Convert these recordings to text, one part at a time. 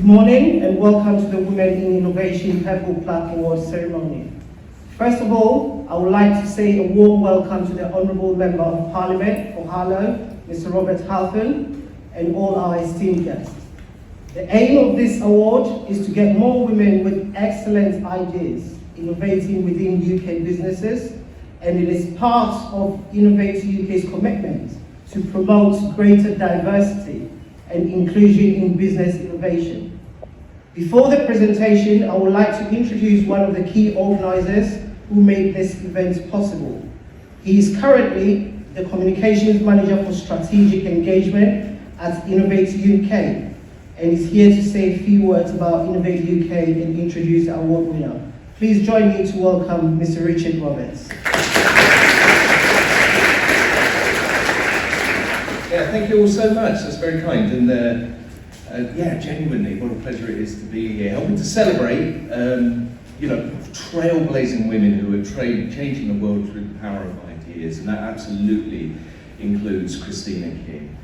Good morning and welcome to the Women in Innovation Purple Plaque Award ceremony. First of all, I would like to say a warm welcome to the Honourable Member of Parliament for Harlow, Mr. Robert Halfon, and all our esteemed guests. The aim of this award is to get more women with excellent ideas innovating within UK businesses, and it is part of Innovate UK's commitment to promote greater diversity and inclusion in business innovation. Before the presentation, I would like to introduce one of the key organisers who made this event possible. He is currently the Communications Manager for Strategic Engagement at Innovate UK, and is here to say a few words about Innovate UK and introduce the award winner. Please join me to welcome Mr. Richard Roberts. Yeah, thank you all so much. That's very kind. And yeah, genuinely, what a pleasure it is to be here, helping to celebrate, trailblazing women who are changing the world through the power of ideas, and that absolutely includes Christina King,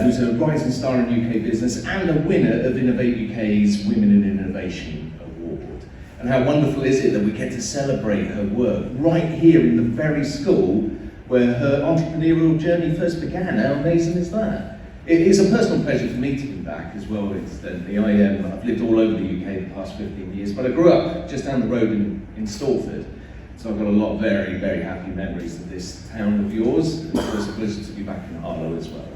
who's a rising star in UK business and a winner of Innovate UK's Women in Innovation Award. And how wonderful is it that we get to celebrate her work right here in the very school where her entrepreneurial journey first began. How amazing is that? It is a personal pleasure for me to be back as well, incidentally. I've lived all over the UK the past 15 years, but I grew up just down the road in Stortford. So I've got a lot of very, very happy memories of this town of yours. And of course, a pleasure to be back in Harlow as well.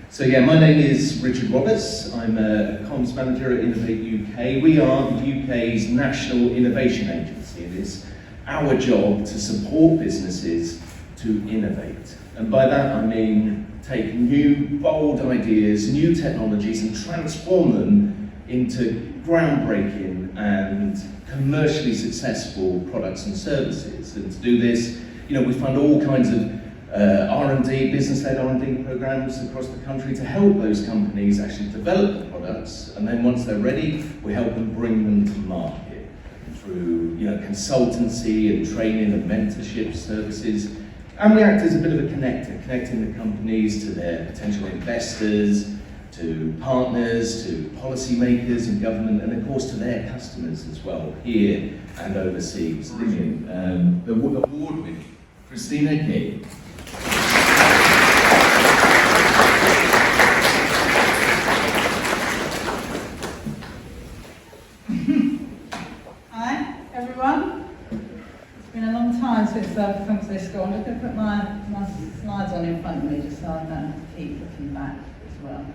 So yeah, my name is Richard Roberts. I'm a comms manager at Innovate UK. We are the UK's national innovation agency. It is our job to support businesses to innovate. And by that I mean take new, bold ideas, new technologies and transform them into groundbreaking and commercially successful products and services. And to do this, we fund all kinds of R&D, business-led R&D programs across the country to help those companies actually develop the products, and then once they're ready, we help them bring them to market through consultancy and training and mentorship services. And we act as a bit of a connector, connecting the companies to their potential investors, to partners, to policymakers and government, and of course to their customers as well, here and overseas. Brilliant. The award winner, Christina King. Hi, everyone. It's been a long time since I've come to this school. I'm just going to put my slides on in front of me just so I don't have to keep looking back as well.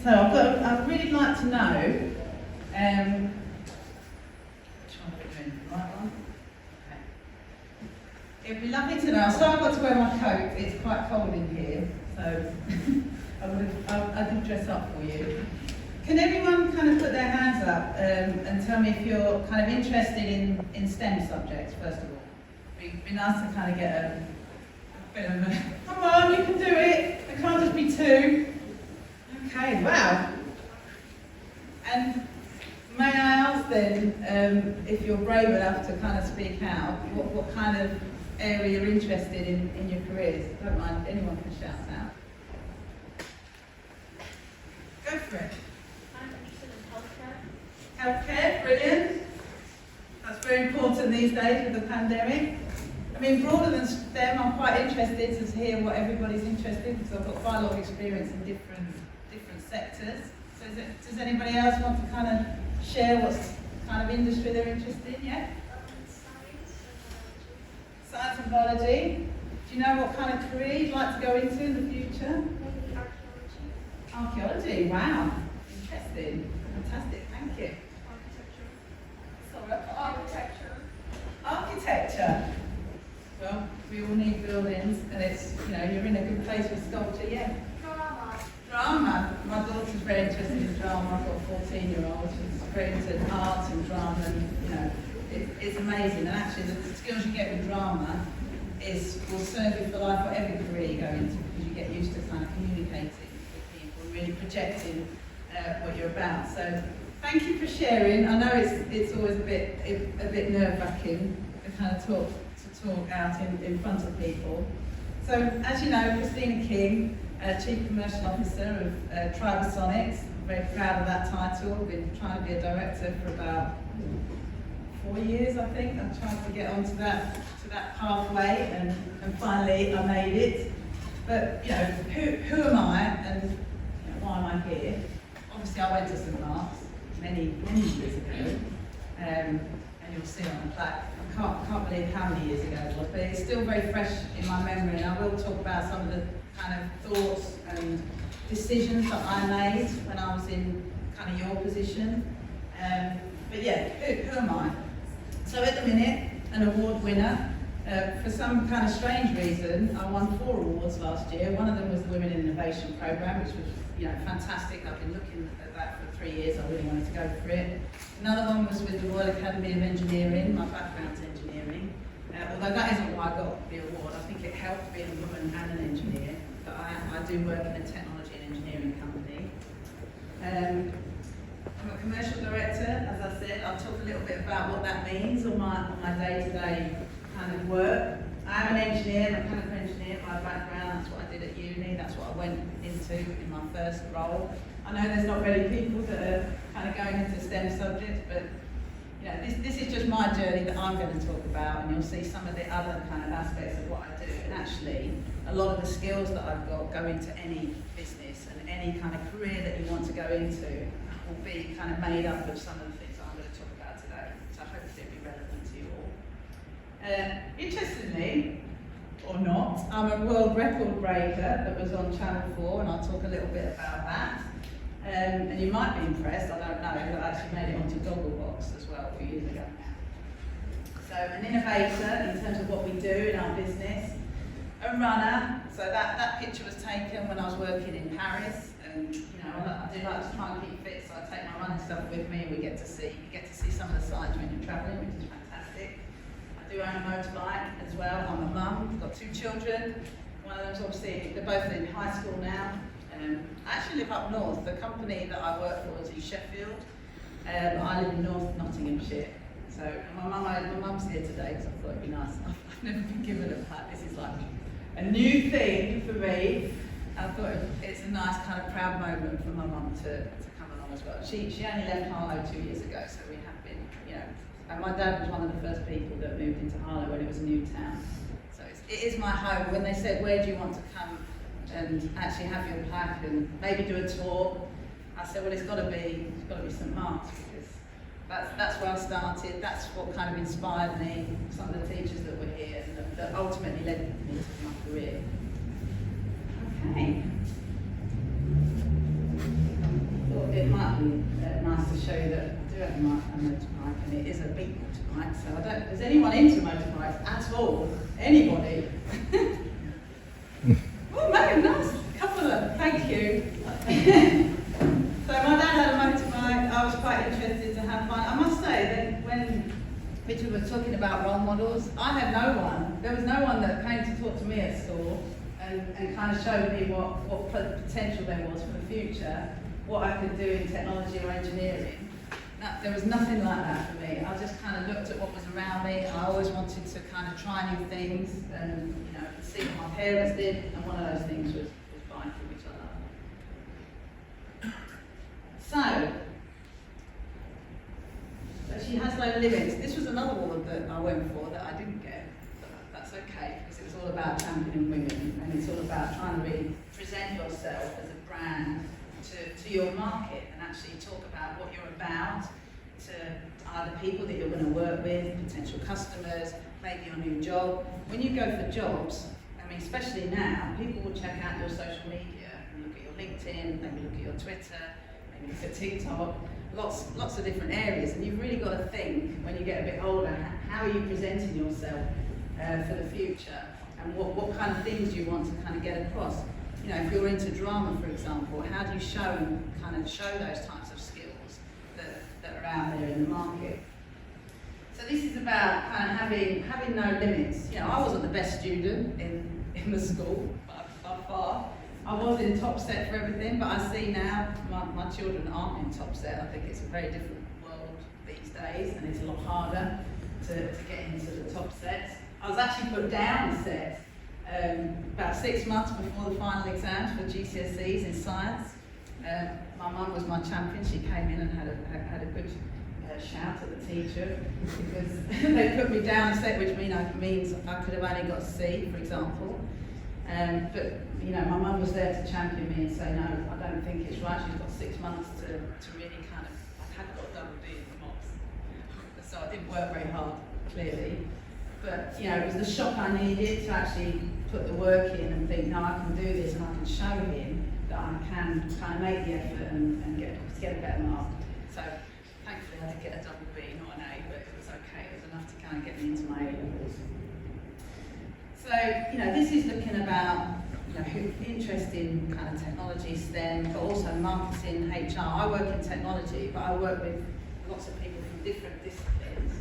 So I'd really like to know, which one are we doing? The right one? Okay. It'd be lovely to know. So I've got to wear my coat. It's quite cold in here, so I did dress up for you. Can everyone kind of put their hands up and tell me if you're kind of interested in STEM subjects, first of all? It'd be nice to kind of get a bit of a, come on, you can do it. It can't just be two. Okay, wow. And may I ask then, if you're brave enough to kind of speak out, what kind of area you're interested in your careers? Don't mind, anyone can shout out. Go for it. I'm interested in healthcare. Healthcare, brilliant. That's very important these days with the pandemic. I mean, broader than STEM, I'm quite interested to hear what everybody's interested in, because I've got quite a lot of experience in different sectors. So does anybody else want to kind of share what kind of industry they're interested in? Yeah? Science and biology. Do you know what kind of career you'd like to go into in the future? Maybe archaeology. Archaeology, wow. Interesting. Fantastic, thank you. Architecture. Sorry, Architecture. Architecture. Well, we all need buildings, and it's, you're in a good place with sculpture, yeah. Drama. Drama. My daughter's very interested in drama. I've got a 14-year-old. She's very into art and drama, and it's amazing. And actually, the skills you get with drama will serve you for life, whatever career you go into, because you get used to kind of communicating with people, really projecting what you're about. So, thank you for sharing. I know it's always a bit nerve-wracking to kind of talk out in front of people. So, as you know, Christina King, Chief Commercial Officer of Tribasonics. Very proud of that title. I've been trying to be a director for about 4 years, I think. I'm trying to get onto that pathway, and finally I made it. But who am I, and why am I here? Obviously, I went to St Mark's many years ago, and you'll see on the plaque. I can't believe how many years ago it was, but it's still very fresh in my memory, and I will talk about some of the kind of thoughts and decisions that I made when I was in kind of your position. But yeah, who am I? So at the minute, an award winner. For some kind of strange reason, I won 4 awards last year. One of them was the Women in Innovation Programme, which was fantastic. I've been looking at that for 3 years. I really wanted to go for it. Another one was with the Royal Academy of Engineering. My background's engineering. Although that isn't why I got the award. I think it helped being a woman and an engineer. But I do work in a technology and engineering company. I'm a commercial director, as I said. I'll talk a little bit about what that means on my day-to-day kind of work. I'm an engineer, mechanical engineer by background. That's what I did at uni. That's what I went into in my first role. I know there's not many people that are kind of going into STEM subjects, but this is just my journey that I'm going to talk about, and you'll see some of the other kind of aspects of what I do. And actually, a lot of the skills that I've got go into any business and any kind of career that you want to go into will be kind of made up of some of the things that I'm going to talk about today. So hopefully it'll be relevant to you all. Interestingly, or not, I'm a world record breaker that was on Channel 4, and I'll talk a little bit about that. And you might be impressed, I don't know, but I actually made it onto Gogglebox as well a few years ago now. So an innovator in terms of what we do in our business. A runner, so that picture was taken when I was working in Paris, and I do like to try and keep fit, so I take my running stuff with me, and you get to see some of the sights when you're travelling, which is fantastic. I do own a motorbike as well. I'm a mum, I've got 2 children. One of them's obviously, they're both in high school now. I actually live up north. The company that I work for is in Sheffield. I live in North Nottinghamshire. So my mum's here today because I thought it'd be nice. I've never been given a pat. This is like a new thing for me. I thought it's a nice kind of proud moment for my mum to come along as well. She only left Harlow 2 years ago, so we have been, and my dad was one of the first people that moved into Harlow when it was a new town. So it is my home. When they said, where do you want to come and actually have your pack and maybe do a tour, I said, well, it's got to be St Mark's, because that's where I started. That's what kind of inspired me. Some of the teachers that were here and that ultimately led me to my career. Okay. Thought it might be nice to show you that I do have a motorbike, and it is a big motorbike. So is anyone into motorbikes at all? Anybody? Oh, Megan, nice. Couple of them. Thank you. So my dad had a motorbike. I was quite interested to have fun. I must say that when Richard was talking about role models, I had no one. There was no one that came to talk to me at school and kind of showed me what potential there was for the future, what I could do in technology or engineering. There was nothing like that for me. I just kind of looked at what was around me. I always wanted to kind of try new things and see what my parents did, and one of those things was buying food, which I love. So she has no limits. This was another award that I went for that I didn't get, but that's okay, because it was all about championing women, and it's all about trying to really present yourself as a brand to your market and actually talk about what you're about to either people that you're going to work with, potential customers, maybe your new job. When you go for jobs, especially now, people will check out your social media and look at your LinkedIn, maybe look at your Twitter, maybe look at TikTok, lots of different areas, and you've really got to think when you get a bit older, how are you presenting yourself for the future, and what kind of things do you want to kind of get across. If you're into drama, for example, how do you show those types of skills that are out there in the market? So this is about kind of having no limits. I wasn't the best student in the school, by far. I was in top set for everything, but I see now my children aren't in top set. I think it's a very different world these days, and it's a lot harder to get into the top sets. I was actually put down a set about 6 months before the final exams for GCSEs in science. My mum was my champion. She came in and had a good shout at the teacher because they put me down a set, which means I could have only got a C, for example. But you know, my mum was there to champion me and say, no, I don't think it's right. She's got 6 months to really kind of. I hadn't got a double D in the mocks, so I didn't work very hard, clearly. But you know, it was the shock I needed to actually put the work in and think, no, I can do this, and I can show him that I can kind of make the effort and get a better mark. So thankfully I did get a double B, not an A, but it was okay. It was enough to kind of get me into my A levels. So, you know, this is looking about, you know, interest in kind of technology, STEM, but also marketing, HR. I work in technology, but I work with lots of people from different disciplines.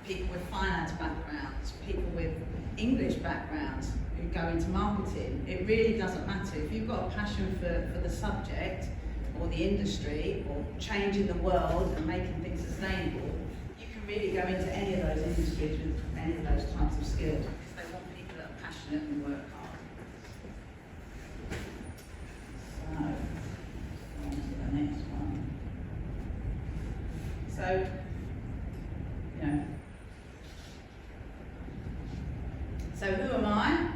People with finance backgrounds, people with English backgrounds who go into marketing. It really doesn't matter. If you've got a passion for the subject or the industry or changing the world and making things sustainable, you can really go into any of those industries with any of those types of skills because they want people that are passionate and work hard. So, on to the next one. So, you know, so who am I?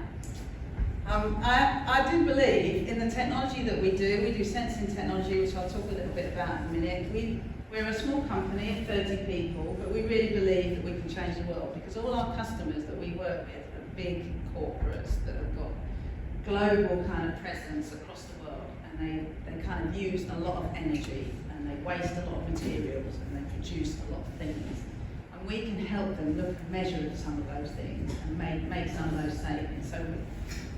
I do believe in the technology that we do sensing technology, which I'll talk a little bit about in a minute. We're a small company of 30 people, but we really believe that we can change the world because all our customers that we work with are big corporates that have got global kind of presence across the world, and they kind of use a lot of energy and they waste a lot of materials and they produce a lot of things. And we can help them measure some of those things and make some of those savings. So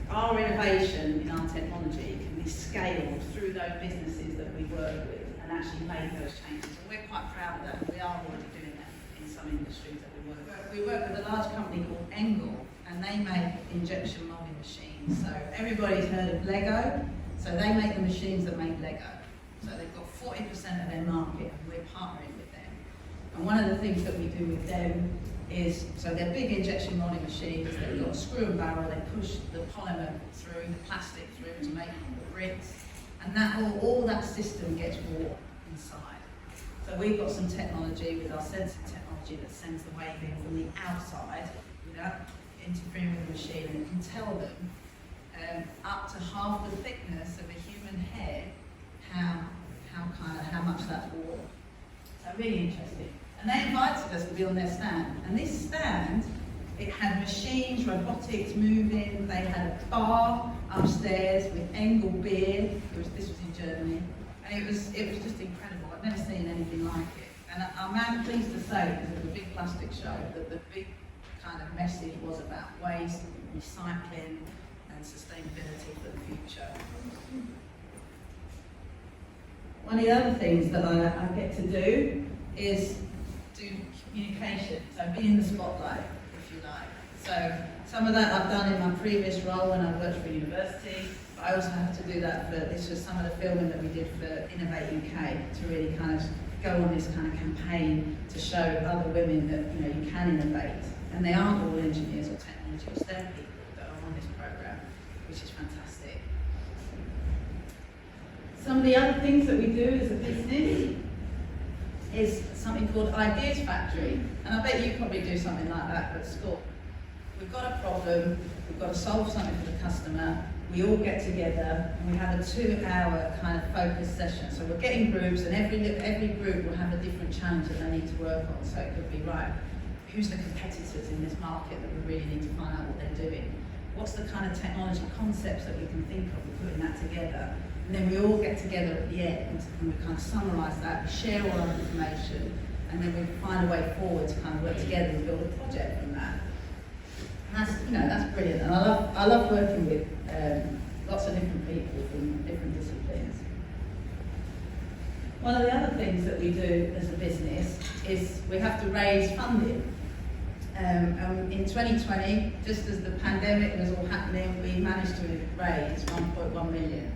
our innovation in our technology can be scaled through those businesses that we work with and actually make those changes. And we're quite proud of that. We are already doing that in some industries that we work with. We work with a large company called Engel, and they make injection molding machines. So everybody's heard of Lego, so they make the machines that make Lego. So they've got 40% of their market, and we're partnering with them. And one of the things that we do with them is, so they're big injection molding machines, they've got a screw and barrel, they push the polymer through, the plastic through to make the bricks, and that all that system gets warm inside. So we've got some technology with our sensing technology that sends the wave in from the outside without interfering with the machine, and it can tell them up to half the thickness of a human hair how much that's warm. So really interesting. And they invited us to be on their stand. And this stand, it had machines, robotics moving. They had a bar upstairs with Engel beer. This was in Germany, and it was just incredible. I've never seen anything like it. And I'm pleased to say, because it was a big plastic show, that the big kind of message was about waste, recycling, and sustainability for the future. One of the other things that I get to do is do communication, so be in the spotlight, if you like. So some of that I've done in my previous role when I worked for a university, but I also have to do that this was some of the filming that we did for Innovate UK to really kind of go on this kind of campaign to show other women that, you know, you can innovate. And they aren't all engineers or technologists, they're people that are on this programme, which is fantastic. Some of the other things that we do as a business is something called Ideas Factory. And I bet you probably do something like that at school. We've got a problem, we've got to solve something for the customer, we all get together and we have a 2-hour kind of focus session. So we're getting groups, and every group will have a different challenge that they need to work on. So it could be, right, who's the competitors in this market that we really need to find out what they're doing? What's the kind of technology concepts that we can think of, we're putting that together. And then we all get together at the end and we kind of summarise that, we share all our information, and then we find a way forward to kind of work together and build a project from that. And that's, you know, that's brilliant. And I love working with lots of different people from different disciplines. One of the other things that we do as a business is we have to raise funding. In 2020, just as the pandemic was all happening, we managed to raise 1.1 million.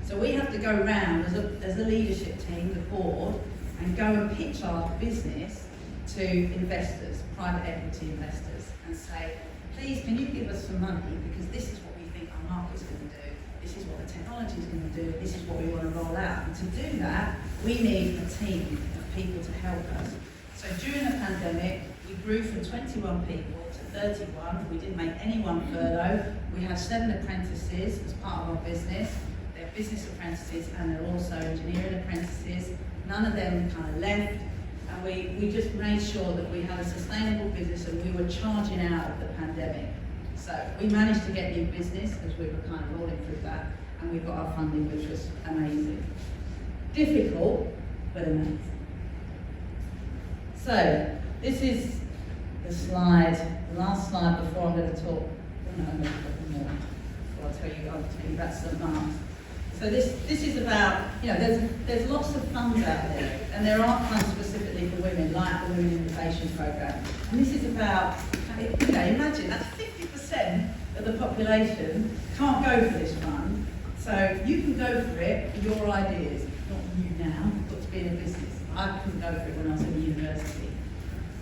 So we have to go around as a leadership team, the board, and go and pitch our business to investors, private equity investors, and say, please can you give us some money, because this is what we think our market's going to do, this is what the technology is going to do, this is what we want to roll out. And to do that, we need a team of people to help us. So during the pandemic, we grew from 21 people to 31. We didn't make anyone furlough. We have 7 apprentices as part of our business. They're business apprentices and they're also engineering apprentices. None of them kind of left. And we just made sure that we had a sustainable business and we were charging out of the pandemic. So we managed to get new business as we were kind of rolling through that, and we got our funding, which was amazing. Difficult, but amazing. So this is the slide, the last slide before I'm going to talk. Oh no, I'm going to talk more. So I'll tell you about St. Mark's. So this is about, there's lots of funds out there, and there are funds specifically for women, like the Women Innovation Programme. And this is about, imagine that's 50% of the population can't go for this fund. So you can go for it with your ideas, not you now, but to be in a business. I couldn't go for it when I was in university.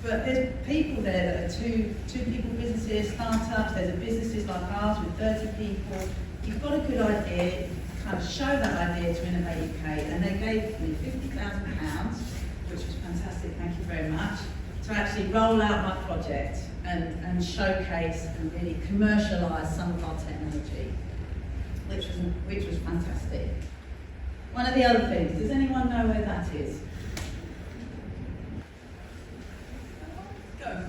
But there's people there that are two people businesses, startups, there's businesses like ours with 30 people. You've got a good idea, kind of show that idea to Innovate UK, and they gave me £50,000, which was fantastic, thank you very much, to actually roll out my project and showcase and really commercialise some of our technology, which was fantastic. One of the other things, does anyone know where that is? Go.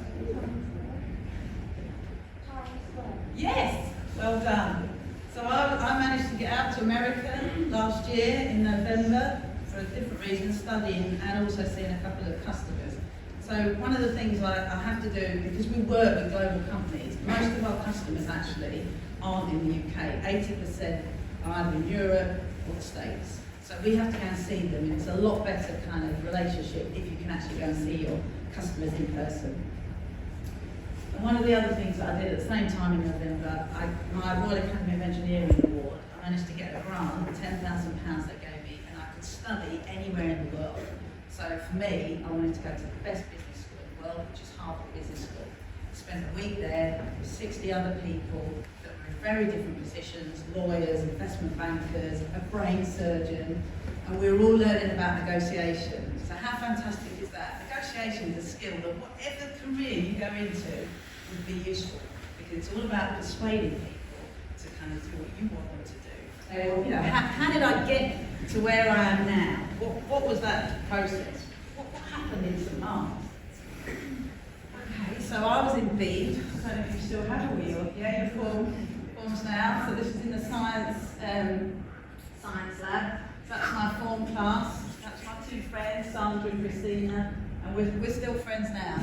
Yes, well done. So I managed to get out to America last year in November for a different reason, studying and also seeing a couple of customers. So one of the things I have to do, because we work with global companies, most of our customers actually aren't in the UK. 80% are either in Europe or the States. So we have to go and see them, and it's a lot better kind of relationship if you can actually go and see your customers in person. And one of the other things that I did at the same time in November, my Royal Academy of Engineering Award, I managed to get a grant, £10,000 they gave me, and I could study anywhere in the world. So for me, I wanted to go to the best business school in the world, which is Harvard Business School. I spent a week there with 60 other people that were in very different positions, lawyers, investment bankers, a brain surgeon, and we were all learning about negotiation. So how fantastic is that? Negotiation is a skill that whatever career you go into would be useful, because it's all about persuading people to kind of do what you want them to do. So, how did I get to where I am now? What was that process? What happened in St. Mark's? Okay, so I was in Bede. I don't know if you still have a wheel. Yeah, forms now. So this is in the science lab. So that's my form class. That's my 2 friends, Sandra and Christina, and we're still friends now.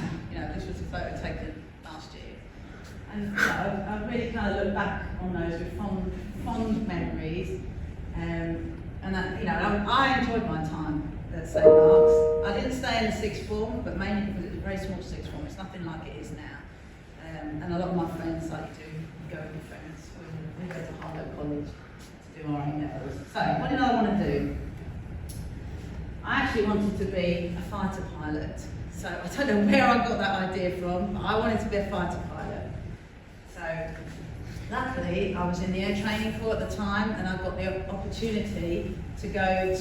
This was a photo taken last year. And I really kind of look back on those with fond memories. And I enjoyed my time at St. Mark's. I didn't stay in the 6th form, but mainly because it was a very small 6th form. It's nothing like it is now. And a lot of my friends, like you do, go with your friends. We go to Harlow College to do our A-levels. So what did I want to do? I actually wanted to be a fighter pilot. So I don't know where I got that idea from, but I wanted to be a fighter pilot. So luckily, I was in the Air Training Corps at the time, and I got the opportunity to go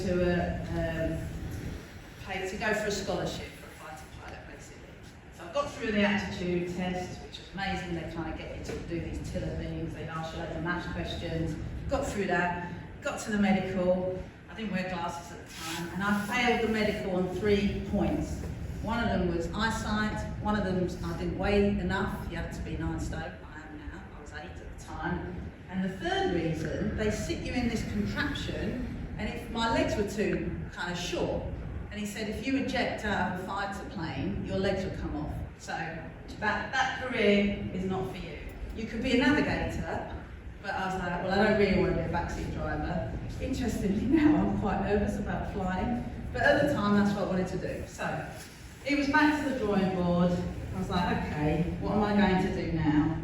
for a scholarship for a fighter pilot, basically. So I got through the aptitude test, which was amazing. They kind of get you to do these tiller things. They ask you loads of maths questions. Got through that. Got to the medical. I didn't wear glasses at the time, and I failed the medical on 3 points. One of them was eyesight. One of them was I didn't weigh enough. You had to be 9 stone. I am now. I was 8 at the time. And the third reason, they sit you in this contraption, and if my legs were too kind of short, and he said if you eject out of a fighter plane, your legs would come off. So that career is not for you. You could be a navigator, but I was like, well, I don't really want to be a backseat driver. Interestingly now, I'm quite nervous about flying, but at the time, that's what I wanted to do. So it was back to the drawing board. I was like, okay, what am I going to do now?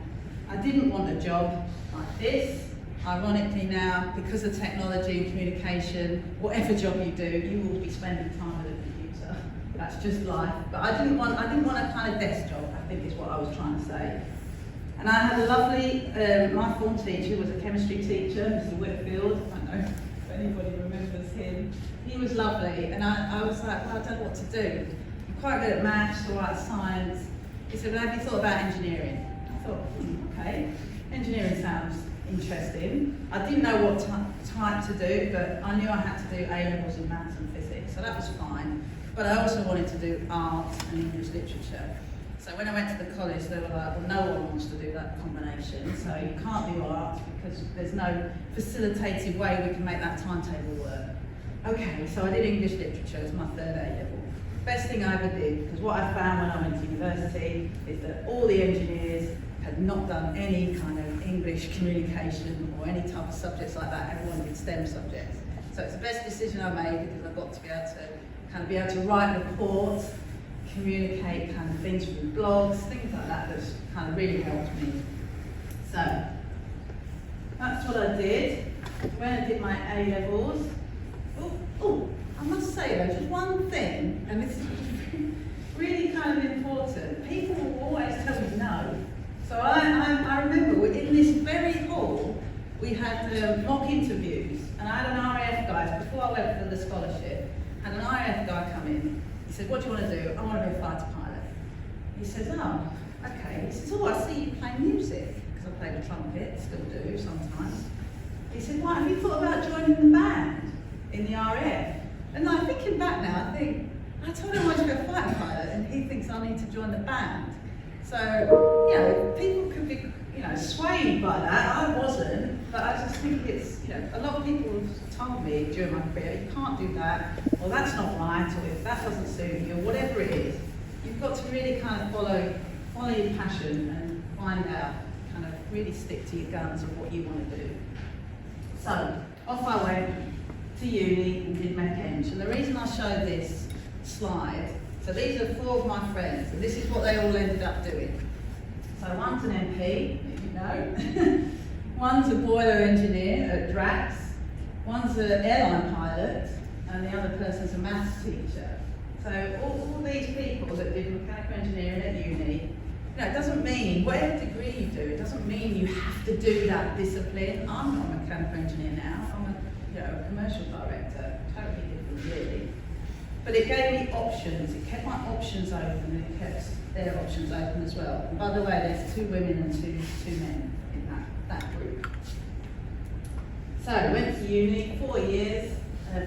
I didn't want a job like this. Ironically now, because of technology and communication, whatever job you do, you will be spending time with a computer. That's just life. But I didn't want a kind of desk job, I think is what I was trying to say. And I had a lovely, my form teacher was a chemistry teacher, Mr. Whitfield. I don't know if anybody remembers him. He was lovely, and I was like, well, I don't know what to do. I'm quite good at maths or at science. He said, well, have you thought about engineering? I thought, okay, engineering sounds interesting. I didn't know what type to do, but I knew I had to do A-levels in maths and physics, so that was fine. But I also wanted to do art and English literature. So when I went to the college, they were like, well, no one wants to do that combination, so you can't do art because there's no facilitated way we can make that timetable work. Okay, so I did English literature as my third A-level. Best thing I ever did, because what I found when I went to university is that all the engineers had not done any kind of English communication or any type of subjects like that. Everyone did STEM subjects. So it's the best decision I made because I got to be able to write reports, communicate kind of things through blogs, things like that that's kind of really helped me. So that's what I did. When I did my A-levels, I must say though, just one thing, and this is really kind of important. People will always tell me no. So I remember in this very hall, we had mock interviews, and I had an RAF guy, before I went for the scholarship, had an RAF guy come in. He said, what do you want to do? I want to be a fighter pilot. He says, oh, okay. He says, oh, I see you play music, because I play the trumpet, still do sometimes. He said, why, have you thought about joining the band in the RAF? And I'm thinking back now, I told him I wanted to be a fighter pilot, and he thinks I need to join the band. So, you know, people could be, you know, swayed by that. I wasn't, but I just think it's, you know, a lot of people have told me during my career, you can't do that, or that's not right, or if that doesn't suit you, or whatever it is. You've got to really kind of follow your passion and find out, kind of really stick to your guns of what you want to do. So, off I went to uni and did Mech Eng. And the reason I show this slide, so these are 4 of my friends, and this is what they all ended up doing. So one's an MP, if you know. One's a boiler engineer at Drax. One's an airline pilot, and the other person's a maths teacher. So all these people that did mechanical engineering at uni, you know, it doesn't mean, whatever degree you do, it doesn't mean you have to do that discipline. I'm not a mechanical engineer now, I'm a commercial director, totally different really. But it gave me options, it kept my options open, and it kept their options open as well. And by the way, there's 2 women and two men in that group. So I went to uni, 4 years,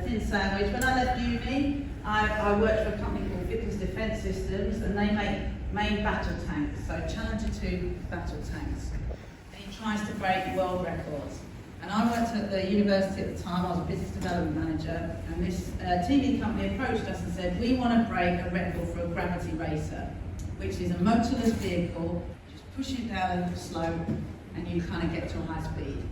thin sandwich. When I left uni, I worked for a company called Vickers Defence Systems, and they make main battle tanks, so Challenger 2 battle tanks. And he tries to break world records. And I worked at the university at the time, I was a business development manager, and this TV company approached us and said, we want to break a record for a gravity racer, which is a motorless vehicle, just push it down a slope, and you kind of get to a high speed.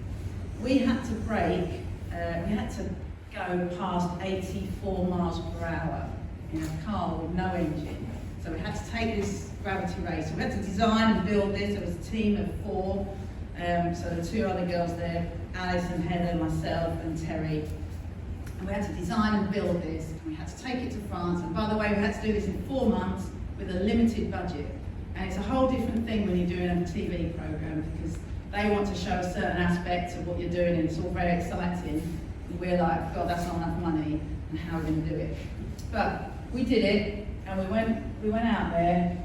We had to we had to go past 84 miles per hour in a car with no engine. So we had to take this gravity racer. We had to design and build this. It was a team of 4. So the 2 other girls there, Alice and Heather, myself and Terry. And we had to design and build this. And we had to take it to France. And by the way, we had to do this in 4 months with a limited budget. And it's a whole different thing when you're doing a TV programme, because they want to show a certain aspect of what you're doing, and it's all very exciting. And we're like, God, that's not enough money, and how are we going to do it? But we did it, and we went out there.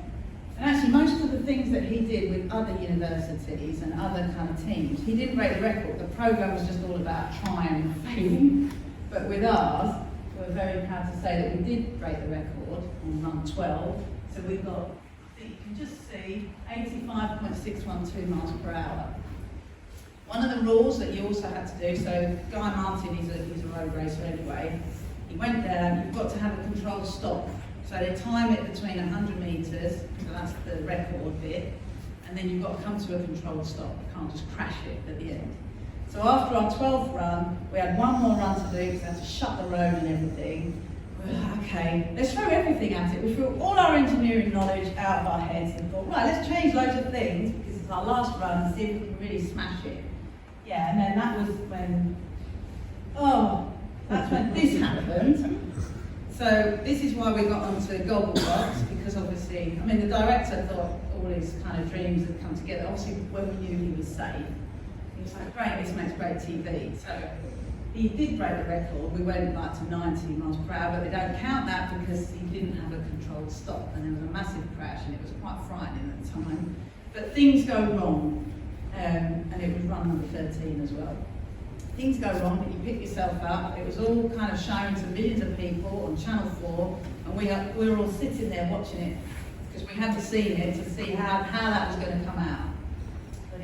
And actually, most of the things that he did with other universities and other kind of teams, he didn't break the record. The programme was just all about trying and failing. But with ours, we're very proud to say that we did break the record on run 12. So we've got, I think you can just see, 85.612 miles per hour. One of the rules that you also had to do, so Guy Martin, he's a road racer anyway, he went down, you've got to have a controlled stop. So they time it between 100 metres, so that's the record bit, and then you've got to come to a controlled stop. You can't just crash it at the end. So after our 12th run, we had 1 more run to do because we had to shut the road and everything. We were like, okay, let's throw everything at it. We threw all our engineering knowledge out of our heads and thought, right, let's change loads of things because it's our last run and see if we can really smash it. Yeah, and then that was when, that's when this happened. So this is why we got onto Gogglebox, because obviously, I mean, the director thought, all his kind of dreams had come together. Obviously, when we knew he was safe, he was like, great, this makes great TV. So he did break the record. We went like to 90 miles per hour, but they don't count that because he didn't have a controlled stop, and there was a massive crash, and it was quite frightening at the time. But things go wrong, and it was run number 13 as well. Things go wrong, but you pick yourself up. It was all kind of shown to millions of people on Channel 4, and we were all sitting there watching it because we hadn't seen it to see how that was going to come out. But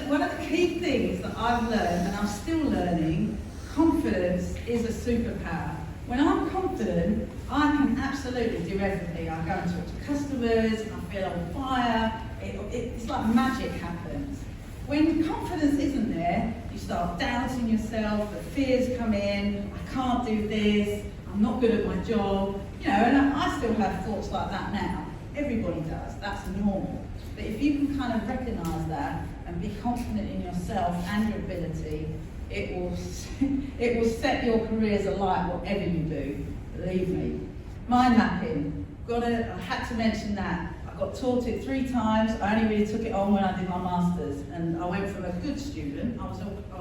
one of the key things that I've learned, and I'm still learning, confidence is a superpower. When I'm confident, I can absolutely do everything. I go and talk to customers, I feel on fire, it's like magic happens. When confidence isn't there, you start doubting yourself, the fears come in, I can't do this, I'm not good at my job, you know, and I still have thoughts like that now. Everybody does, that's normal. But if you can kind of recognise that and be confident in yourself and your ability, it will set your careers alight, whatever you do, believe me. Mind mapping, I had to mention that. I got taught it 3 times. I only really took it on when I did my masters, and I went from a good student. I was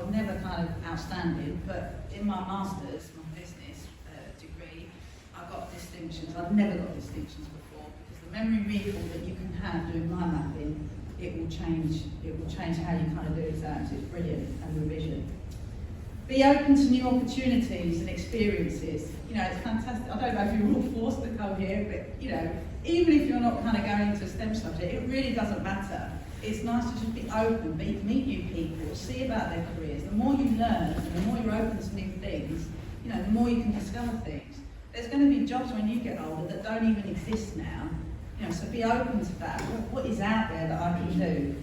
never kind of outstanding, but in my masters, my business degree, I got distinctions. I've never got distinctions before, because the memory recall that you can have doing mind mapping, it will change how you kind of do exams. It's brilliant, and revision. Be open to new opportunities and experiences. You know, it's fantastic. I don't know if you're all forced to come here, but you know, even if you're not kind of going into a STEM subject, it really doesn't matter. It's nice to just be open, meet new people, see about their careers. The more you learn, and the more you're open to new things, you know, the more you can discover things. There's going to be jobs when you get older that don't even exist now. You know, so be open to that. What is out there that I can do?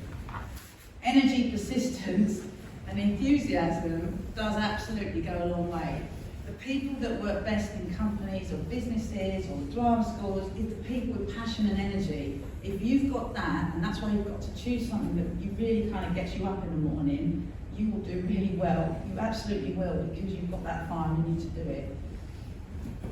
Energy, persistence, and enthusiasm does absolutely go a long way. The people that work best in companies or businesses or drama schools is the people with passion and energy. If you've got that, and that's why you've got to choose something that you really kind of gets you up in the morning, you will do really well. You absolutely will, because you've got that fire in you to do it.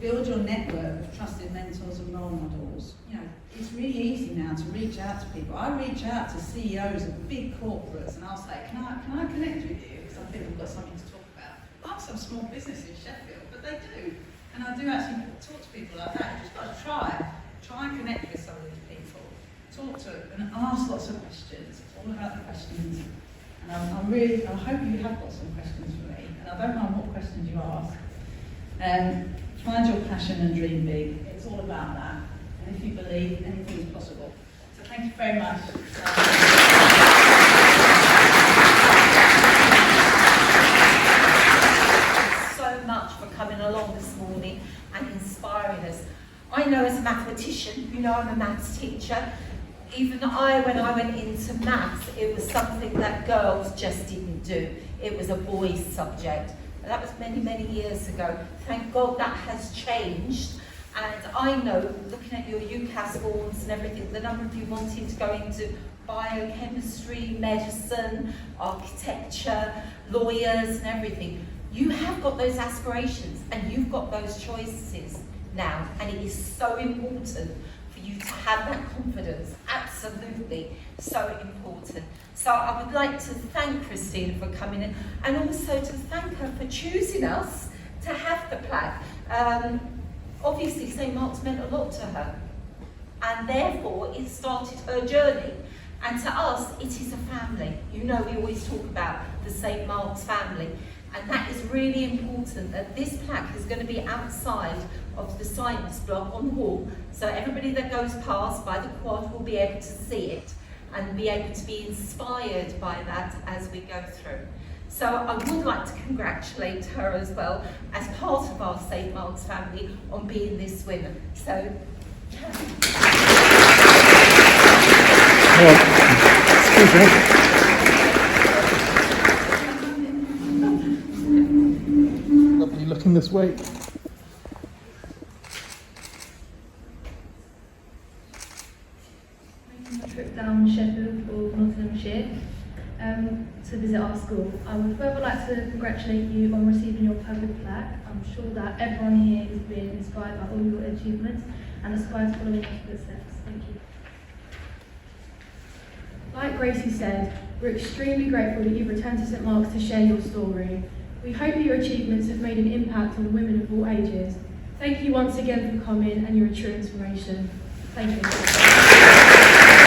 Build your network of trusted mentors and role models. You know, it's really easy now to reach out to people. I reach out to CEOs of big corporates and I'll say, can I connect with you? Because I think we've got something to talk about. I have some small business in Sheffield, but they do. And I do actually talk to people like that. You've just got to try and connect with some of these people. Talk to them and ask lots of questions. It's all about the questions. And I hope you have got some questions for me. And I don't mind what questions you ask. Find your passion and dream big. It's all about that. And if you believe, anything is possible. So thank you very much. So much for coming along this morning and inspiring us. I know as a mathematician, you know I'm a maths teacher. Even when I went into maths, it was something that girls just didn't do. It was a boys' subject. That was many, many years ago. Thank God that has changed. And I know, looking at your UCAS forms and everything, the number of you wanting to go into biochemistry, medicine, architecture, lawyers and everything, you have got those aspirations and you've got those choices now. And it is so important for you to have that confidence. Absolutely so important. So I would like to thank Christina for coming in and also to thank her for choosing us to have the plaque. Obviously St Mark's meant a lot to her and therefore it started her journey. And to us, it is a family. You know, we always talk about the St Mark's family, and that is really important, that this plaque is going to be outside of the science block on the wall, so everybody that goes past by the quad will be able to see it and be able to be inspired by that as we go through. So I would like to congratulate her as well as part of our St Mark's family on being this winner. So, Excuse me. Lovely looking this way. Making a trip down Sheffield or Nottinghamshire to visit our school. I would further like to congratulate you on receiving your purple plaque. I'm sure that everyone here is being inspired by all your achievements and aspires to follow in your footsteps. Thank you. Like Gracie said, we're extremely grateful that you've returned to St Mark's to share your story. We hope that your achievements have made an impact on women of all ages. Thank you once again for coming, and you're a true inspiration. Thank you.